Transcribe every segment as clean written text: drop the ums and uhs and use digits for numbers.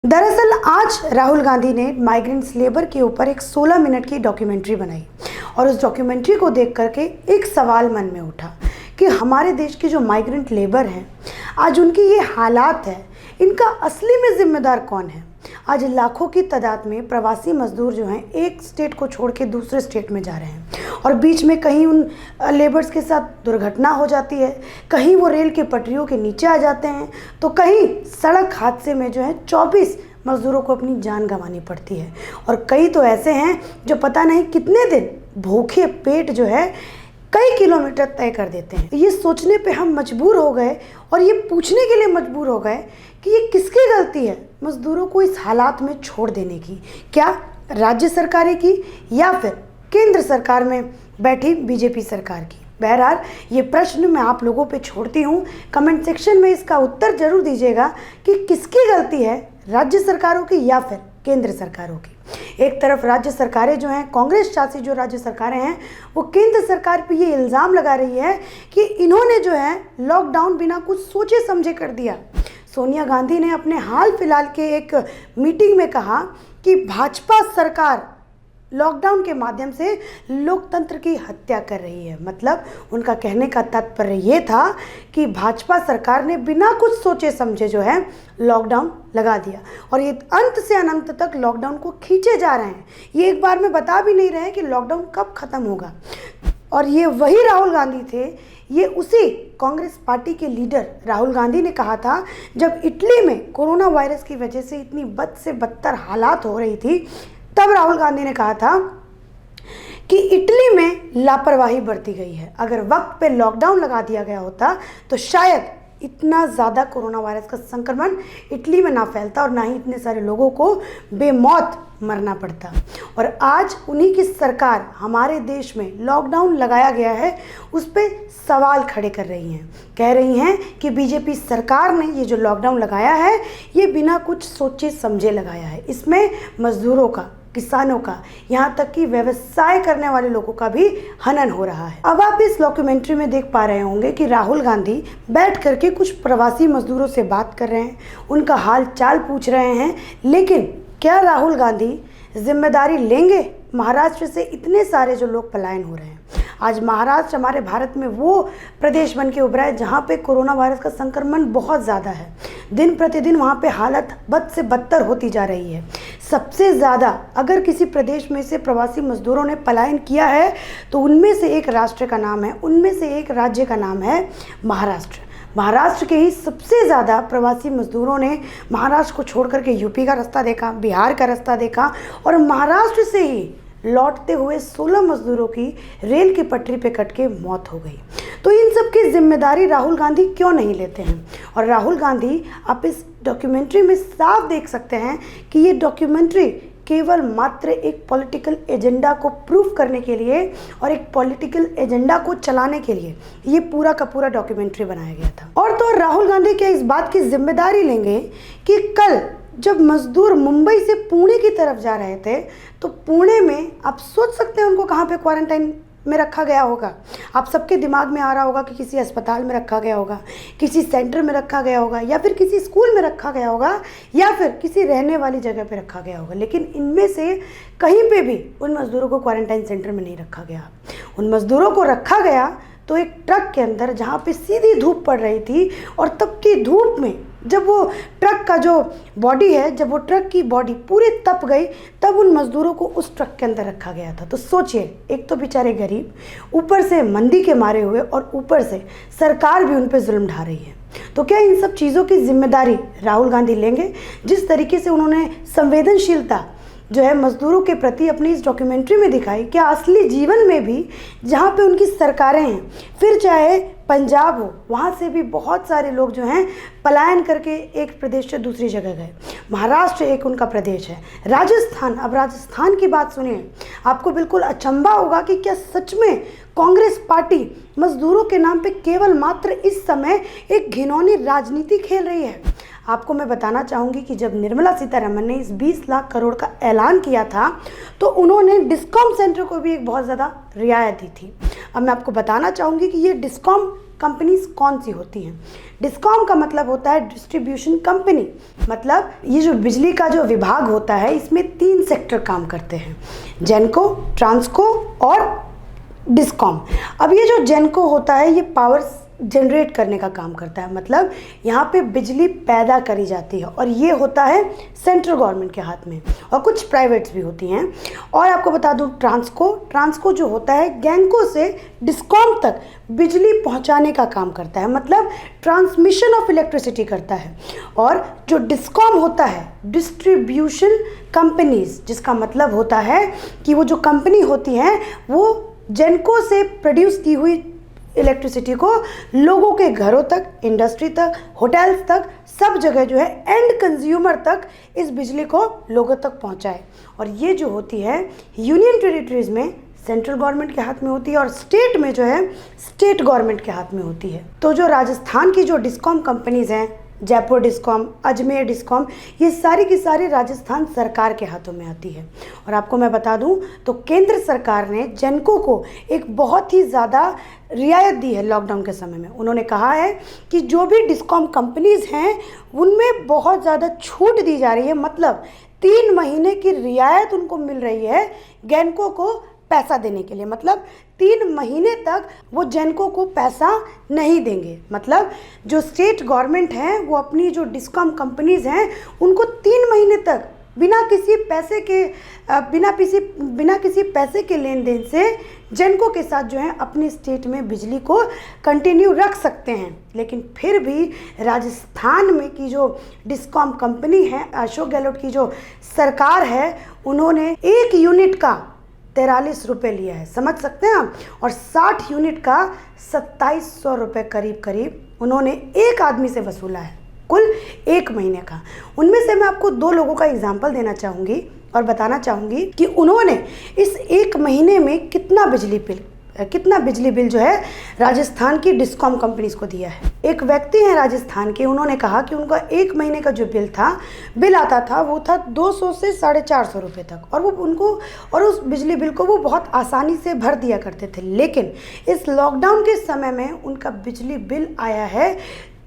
दरअसल आज राहुल गांधी ने माइग्रेंट्स लेबर के ऊपर एक 16 मिनट की डॉक्यूमेंट्री बनाई और उस डॉक्यूमेंट्री को देख करके एक सवाल मन में उठा कि हमारे देश के जो माइग्रेंट लेबर हैं, आज उनकी ये हालात है, इनका असली में जिम्मेदार कौन है। आज लाखों की तादाद में प्रवासी मजदूर जो हैं एक स्टेट को छोड़ के दूसरे स्टेट में जा रहे हैं और बीच में कहीं उन लेबर्स के साथ दुर्घटना हो जाती है, कहीं वो रेल के पटरियों के नीचे आ जाते हैं, तो कहीं सड़क हादसे में जो है 24 मजदूरों को अपनी जान गंवानी पड़ती है और कई तो ऐसे हैं जो पता नहीं कितने दिन भूखे पेट जो है कई किलोमीटर तय कर देते हैं। ये सोचने पे हम मजबूर हो गए और ये पूछने के लिए मजबूर हो गए कि ये किसकी गलती है मजदूरों को इस हालात में छोड़ देने की। क्या राज्य सरकारें की या फिर केंद्र सरकार में बैठी बीजेपी सरकार की। बहरहाल ये प्रश्न मैं आप लोगों पे छोड़ती हूँ। कमेंट सेक्शन में इसका उत्तर जरूर दीजिएगा कि किसकी गलती है, राज्य सरकारों की या फिर केंद्र सरकारों की। एक तरफ राज्य सरकारें जो हैं, कांग्रेस शासित जो राज्य सरकारें हैं, वो केंद्र सरकार पे ये इल्ज़ाम लगा रही है कि इन्होंने जो है लॉकडाउन बिना कुछ सोचे समझे कर दिया। सोनिया गांधी ने अपने हाल फिलहाल के एक मीटिंग में कहा कि भाजपा सरकार लॉकडाउन के माध्यम से लोकतंत्र की हत्या कर रही है। मतलब उनका कहने का तात्पर्य ये था कि भाजपा सरकार ने बिना कुछ सोचे समझे जो है लॉकडाउन लगा दिया और ये अंत से अनंत तक लॉकडाउन को खींचे जा रहे हैं। ये एक बार में बता भी नहीं रहे हैं कि लॉकडाउन कब ख़त्म होगा। और ये वही राहुल गांधी थे, ये उसी कांग्रेस पार्टी के लीडर राहुल गांधी ने कहा था जब इटली में कोरोना वायरस की वजह से इतनी बद से बदतर हालात हो रही थी, तब राहुल गांधी ने कहा था कि इटली में लापरवाही बरती गई है। अगर वक्त पे लॉकडाउन लगा दिया गया होता तो शायद इतना ज़्यादा कोरोना वायरस का संक्रमण इटली में ना फैलता और ना ही इतने सारे लोगों को बेमौत मरना पड़ता। और आज उन्हीं की सरकार हमारे देश में लॉकडाउन लगाया गया है उस पर सवाल खड़े कर रही हैं। कह रही हैं कि बीजेपी सरकार ने ये जो लॉकडाउन लगाया है ये बिना कुछ सोचे समझे लगाया है। इसमें मजदूरों का, किसानों का, यहाँ तक कि व्यवसाय करने वाले लोगों का भी हनन हो रहा है। अब आप इस डॉक्यूमेंट्री में देख पा रहे होंगे कि राहुल गांधी बैठ करके कुछ प्रवासी मजदूरों से बात कर रहे हैं, उनका हाल चाल पूछ रहे हैं। लेकिन क्या राहुल गांधी जिम्मेदारी लेंगे महाराष्ट्र से इतने सारे जो लोग पलायन हो रहे हैं। आज महाराष्ट्र हमारे भारत में वो प्रदेश बन के उभरा है जहाँ पे कोरोना वायरस का संक्रमण बहुत ज़्यादा है। दिन प्रतिदिन वहाँ पे हालत बद से बदतर होती जा रही है। सबसे ज़्यादा अगर किसी प्रदेश में से प्रवासी मजदूरों ने पलायन किया है तो उनमें से एक राष्ट्र का नाम है, उनमें से एक राज्य का नाम है महाराष्ट्र। महाराष्ट्र के ही सबसे ज़्यादा प्रवासी मजदूरों ने महाराष्ट्र को छोड़ करके यूपी का रास्ता देखा, बिहार का रास्ता देखा और महाराष्ट्र से ही लौटते हुए 16 मजदूरों की रेल की पटरी पे कट के मौत हो गई। तो इन सब की जिम्मेदारी राहुल गांधी क्यों नहीं लेते हैं। और राहुल गांधी आप इस डॉक्यूमेंट्री में साफ देख सकते हैं कि ये डॉक्यूमेंट्री केवल मात्र एक पॉलिटिकल एजेंडा को प्रूफ करने के लिए और एक पॉलिटिकल एजेंडा को चलाने के लिए ये पूरा का पूरा डॉक्यूमेंट्री बनाया गया था। और तो राहुल गांधी क्या इस बात की जिम्मेदारी लेंगे कि कल जब मजदूर मुंबई से पुणे की तरफ जा रहे थे तो पुणे में आप सोच सकते हैं उनको कहाँ पे क्वारंटाइन में रखा गया होगा। आप सबके दिमाग में आ रहा होगा कि किसी अस्पताल में रखा गया होगा, किसी सेंटर में रखा गया होगा या फिर किसी स्कूल में रखा गया होगा या फिर किसी रहने वाली जगह पे रखा गया होगा। लेकिन इनमें से कहीं पे भी उन मज़दूरों को क्वारंटाइन सेंटर में नहीं रखा गया। उन मज़दूरों को रखा गया तो एक ट्रक के अंदर जहाँ पे सीधी धूप पड़ रही थी और तब की धूप में जब वो ट्रक का जो बॉडी है, जब वो ट्रक की बॉडी पूरी तप गई तब उन मज़दूरों को उस ट्रक के अंदर रखा गया था। तो सोचिए, एक तो बेचारे गरीब, ऊपर से मंदी के मारे हुए और ऊपर से सरकार भी उन पर जुल्म ढा रही है। तो क्या इन सब चीज़ों की जिम्मेदारी राहुल गांधी लेंगे। जिस तरीके से उन्होंने संवेदनशीलता जो है मज़दूरों के प्रति अपनी इस डॉक्यूमेंट्री में दिखाई, क्या असली जीवन में भी जहाँ पे उनकी सरकारें हैं, फिर चाहे पंजाब हो, वहाँ से भी बहुत सारे लोग जो हैं पलायन करके एक प्रदेश से दूसरी जगह गए। महाराष्ट्र एक उनका प्रदेश है। राजस्थान, अब राजस्थान की बात सुनिए, आपको बिल्कुल अचंभा होगा कि क्या सच में कांग्रेस पार्टी मजदूरों के नाम पे केवल मात्र इस समय एक घिनौनी राजनीति खेल रही है। आपको मैं बताना चाहूँगी कि जब निर्मला सीतारमण ने इस 20 लाख करोड़ का ऐलान किया था तो उन्होंने डिस्कॉम सेंटर को भी एक बहुत ज़्यादा रियायत दी थी। अब मैं आपको बताना चाहूँगी कि ये डिस्कॉम कंपनीज कौन सी होती हैं। डिस्कॉम का मतलब होता है डिस्ट्रीब्यूशन कंपनी, मतलब ये जो बिजली का जो विभाग होता है इसमें 3 सेक्टर काम करते हैं, जेनको, ट्रांसको और डिस्कॉम। अब ये जो जेनको होता है ये पावर जनरेट करने का काम करता है, मतलब यहाँ पे बिजली पैदा करी जाती है और ये होता है सेंट्रल गवर्नमेंट के हाथ में, और कुछ प्राइवेट्स भी होती हैं। और आपको बता दूँ ट्रांसको जो होता है गैंको से डिस्कॉम तक बिजली पहुँचाने का काम करता है, मतलब ट्रांसमिशन ऑफ इलेक्ट्रिसिटी करता है। और जो डिस्कॉम होता है डिस्ट्रीब्यूशन कंपनीज, जिसका मतलब होता है कि वो जो कंपनी होती हैं वो जेनको से प्रोड्यूस की हुई इलेक्ट्रिसिटी को लोगों के घरों तक, इंडस्ट्री तक, होटल्स तक, सब जगह जो है एंड कंज्यूमर तक इस बिजली को लोगों तक पहुंचाए। और ये जो होती है यूनियन टेरिटरीज में सेंट्रल गवर्नमेंट के हाथ में होती है और स्टेट में जो है स्टेट गवर्नमेंट के हाथ में होती है। तो जो राजस्थान की जो डिस्कॉम कंपनीज हैं, जयपुर डिस्कॉम, अजमेर डिस्कॉम, ये सारी की सारी राजस्थान सरकार के हाथों में आती है। और आपको मैं बता दूं तो केंद्र सरकार ने जेनको को एक बहुत ही ज़्यादा रियायत दी है लॉकडाउन के समय में। उन्होंने कहा है कि जो भी डिस्कॉम कंपनीज हैं उनमें बहुत ज़्यादा छूट दी जा रही है, मतलब 3 महीने की रियायत उनको मिल रही है गेनको को पैसा देने के लिए, मतलब 3 महीने तक वो जेनको को पैसा नहीं देंगे। मतलब जो स्टेट गवर्नमेंट है वो अपनी जो डिस्कॉम कंपनीज हैं उनको 3 महीने तक बिना किसी पैसे के लेन देन से जेनको के साथ जो है अपनी स्टेट में बिजली को कंटिन्यू रख सकते हैं। लेकिन फिर भी राजस्थान में की जो डिस्कॉम कंपनी है, अशोक गहलोत की जो सरकार है, उन्होंने 1 यूनिट का 43 रुपये लिया है, समझ सकते हैं आप। और 60 यूनिट का 2700 रुपये करीब उन्होंने एक आदमी से वसूला है, कुल 1 महीने का। उनमें से मैं आपको 2 लोगों का एग्जाम्पल देना चाहूँगी और बताना चाहूँगी कि उन्होंने इस 1 महीने में कितना बिजली बिल जो है राजस्थान की डिस्कॉम कंपनीज को दिया है। एक व्यक्ति हैं राजस्थान के, उन्होंने कहा कि उनका 1 महीने का जो बिल आता था वो था 200 से 450 रुपये तक, और वो उनको और उस बिजली बिल को वो बहुत आसानी से भर दिया करते थे। लेकिन इस लॉकडाउन के समय में उनका बिजली बिल आया है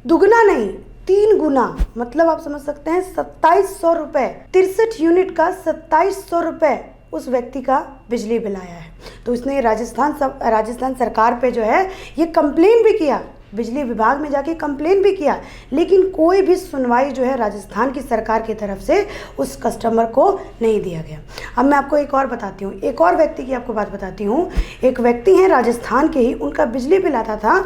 दुगना नहीं 3 गुना, मतलब आप समझ सकते हैं 2700 रुपये, 63 यूनिट का 2700 रुपये उस व्यक्ति का बिजली बिल आया है। तो उसने राजस्थान सरकार पे जो है ये कंप्लेन भी किया, बिजली विभाग में जाके कंप्लेन भी किया, लेकिन कोई भी सुनवाई जो है राजस्थान की सरकार की तरफ से उस कस्टमर को नहीं दिया गया। अब मैं आपको एक और बताती हूँ, एक और व्यक्ति की आपको बात बताती हूँ। एक व्यक्ति हैं राजस्थान के ही, उनका बिजली बिल आता था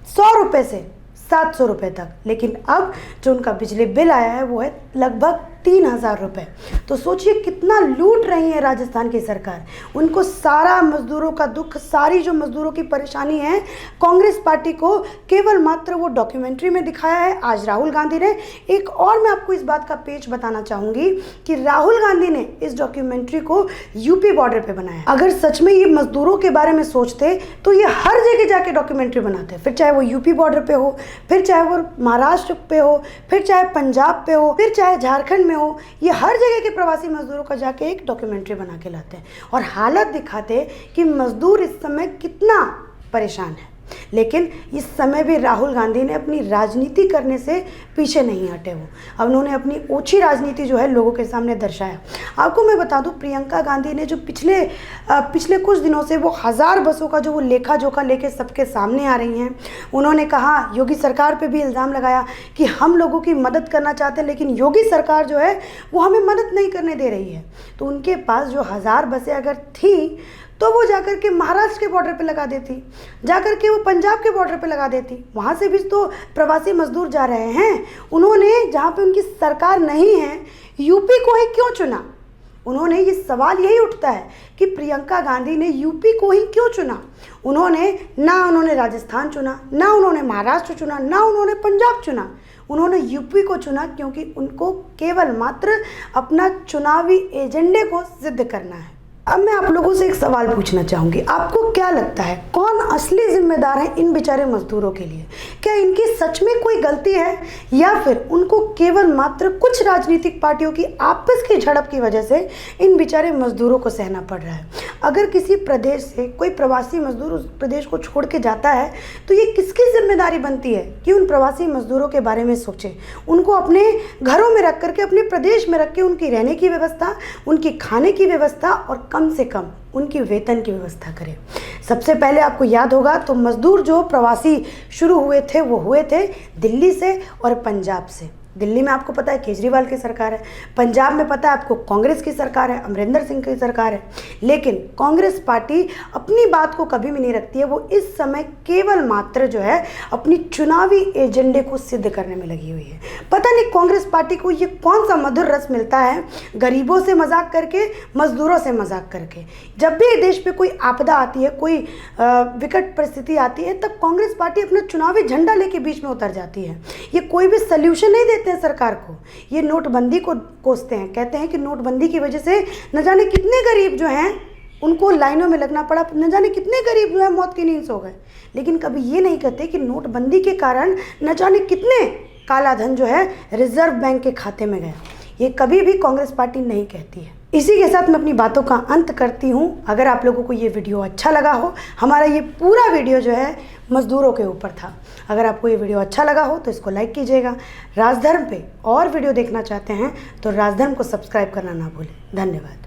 100 रुपये से 700 रुपये तक, लेकिन अब जो उनका बिजली बिल आया है वो है लगभग 3000 रुपये। तो सोचिए कितना लूट रही है राजस्थान की सरकार। उनको सारा मजदूरों का दुख, सारी जो मजदूरों की परेशानी है, कांग्रेस पार्टी को केवल मात्र वो डॉक्यूमेंट्री में दिखाया है। आज राहुल गांधी ने एक और, मैं आपको इस बात का पेच बताना चाहूँगी कि राहुल गांधी ने इस डॉक्यूमेंट्री को यूपी बॉर्डर पर बनाया। अगर सच में ये मजदूरों के बारे में सोचते तो ये हर जगह जाके डॉक्यूमेंट्री बनाते, फिर चाहे वो यूपी बॉर्डर पे हो, फिर चाहे वो महाराष्ट्र पे हो, फिर चाहे पंजाब पे हो, फिर चाहे झारखंड में हो, ये हर जगह के प्रवासी मजदूरों का जाके एक डॉक्यूमेंट्री बना के लाते हैं और हालत दिखाते कि मजदूर इस समय कितना परेशान है। लेकिन इस समय भी राहुल गांधी ने अपनी राजनीति करने से पीछे नहीं हटे। वो अब उन्होंने अपनी ओछी राजनीति जो है लोगों के सामने दर्शाया। आपको मैं बता दूं, प्रियंका गांधी ने जो पिछले कुछ दिनों से वो 1000 बसों का जो वो लेखा जोखा लेके सबके सामने आ रही हैं। उन्होंने कहा, योगी सरकार पे भी इल्ज़ाम लगाया कि हम लोगों की मदद करना चाहते हैं लेकिन योगी सरकार जो है वो हमें मदद नहीं करने दे रही है। तो उनके पास जो 1000 बसें अगर थी तो वो जाकर के महाराष्ट्र के बॉर्डर पे लगा देती, जाकर के वो पंजाब के बॉर्डर पे लगा देती। वहाँ से भी तो प्रवासी मजदूर जा रहे हैं। उन्होंने जहाँ पे उनकी सरकार नहीं है, यूपी को ही क्यों चुना? उन्होंने, ये सवाल यही उठता है कि प्रियंका गांधी ने यूपी को ही क्यों चुना? उन्होंने राजस्थान चुना, ना उन्होंने महाराष्ट्र चुना, ना उन्होंने पंजाब चुना, उन्होंने यूपी को चुना क्योंकि उनको केवल मात्र अपना चुनावी एजेंडे को सिद्ध करना है। अब मैं आप लोगों से एक सवाल पूछना चाहूँगी, आपको क्या लगता है कौन असली जिम्मेदार है इन बेचारे मजदूरों के लिए? क्या इनकी सच में कोई गलती है या फिर उनको केवल मात्र कुछ राजनीतिक पार्टियों की आपस की झड़प की वजह से इन बेचारे मजदूरों को सहना पड़ रहा है? अगर किसी प्रदेश से कोई प्रवासी मजदूर उस प्रदेश को छोड़ के जाता है तो ये किसकी जिम्मेदारी बनती है कि उन प्रवासी मजदूरों के बारे में सोचें, उनको अपने घरों में रख करके, अपने प्रदेश में रख के उनकी रहने की व्यवस्था, उनकी खाने की व्यवस्था और कम से कम उनकी वेतन की व्यवस्था करें। सबसे पहले आपको याद होगा तो मजदूर जो प्रवासी शुरू हुए थे वो हुए थे दिल्ली से और पंजाब से। दिल्ली में आपको पता है केजरीवाल की सरकार है, पंजाब में पता है आपको कांग्रेस की सरकार है, अमरिंदर सिंह की सरकार है। लेकिन कांग्रेस पार्टी अपनी बात को कभी भी नहीं रखती है। वो इस समय केवल मात्र जो है अपनी चुनावी एजेंडे को सिद्ध करने में लगी हुई है। पता नहीं कांग्रेस पार्टी को ये कौन सा मधुर रस मिलता है, गरीबों से मजाक करके, मजदूरों से मजाक करके। जब भी देश पे कोई आपदा आती है, कोई विकट परिस्थिति आती है, तब कांग्रेस पार्टी अपना चुनावी झंडा लेके बीच में उतर जाती है। ये कोई भी सल्यूशन नहीं देते हैं सरकार को। ये नोटबंदी को कोसते हैं, कहते हैं कि नोटबंदी की वजह से न जाने कितने गरीब जो हैं उनको लाइनों में लगना पड़ा, न जाने कितने गरीब जो है मौत की नींद सो गए। लेकिन कभी ये नहीं कहते कि नोटबंदी के कारण न जाने कितने काला धन जो है रिजर्व बैंक के खाते में गया। ये कभी भी कांग्रेस पार्टी नहीं कहती है। इसी के साथ मैं अपनी बातों का अंत करती हूँ। अगर आप लोगों को ये वीडियो अच्छा लगा हो, हमारा ये पूरा वीडियो जो है मजदूरों के ऊपर था, अगर आपको ये वीडियो अच्छा लगा हो तो इसको लाइक कीजिएगा। राजधर्म पे और वीडियो देखना चाहते हैं तो राजधर्म को सब्सक्राइब करना ना भूलें। धन्यवाद।